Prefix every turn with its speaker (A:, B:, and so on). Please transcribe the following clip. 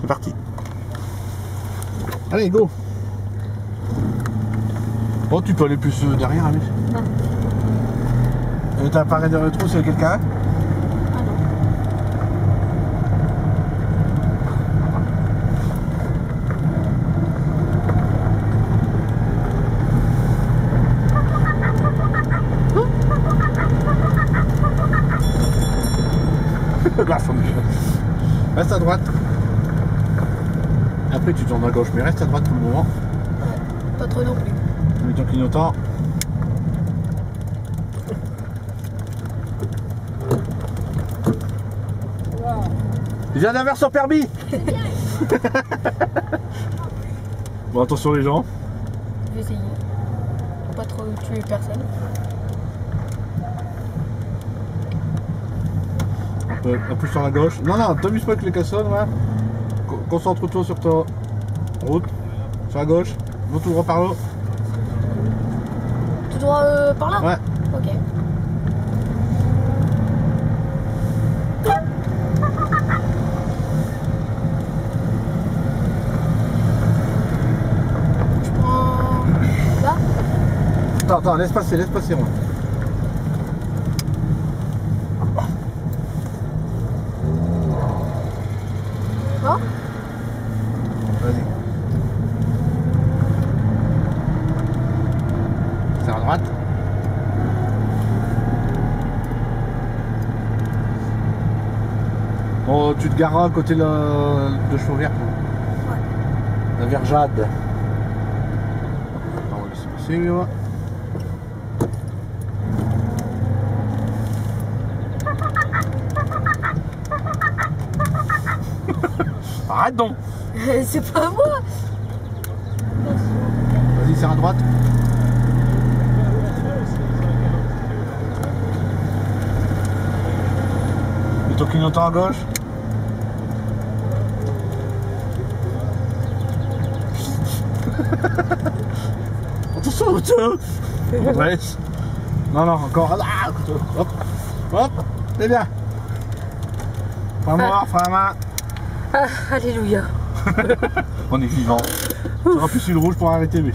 A: parti. Allez, go. Bon, tu peux aller plus derrière, Amiche.
B: Non.
A: T'as appareil de rétro, c'est quelqu'un?
B: Ah non.
A: Reste à droite. Après tu tournes à gauche, mais reste à droite tout le moment.
B: Ouais. Pas trop non plus.
A: Mets ton clignotant.
B: Wow.
A: Il vient d'avoir son permis. Bon, attention les gens.
B: Je vais essayer. Faut pas trop tuer personne.
A: Un peu sur la gauche. Non, non, t'amuses pas avec les cassonnes, ouais. Concentre-toi sur ta route. Sur la gauche. Va tout droit par là.
B: Tout droit par là?
A: Ouais.
B: Ok. Je prends là?
A: Attends, laisse passer, moi.
B: Oh?
A: Vas-y. C'est à droite. Bon, tu te gareras à côté de Chauvière.
B: Ouais.
A: La Verjade. On va laisser passer, lui, là. Arrête donc.
B: C'est pas moi.
A: Vas-y, c'est à droite. Et ton clignotant à gauche. Attention, Redresse. Non, non, encore. Ah, hop, hop, c'est bien. Frein mort, frein à main.
B: Ah, alléluia.
A: On est vivant. Tu auras plus sur le rouge pour arrêter, mais.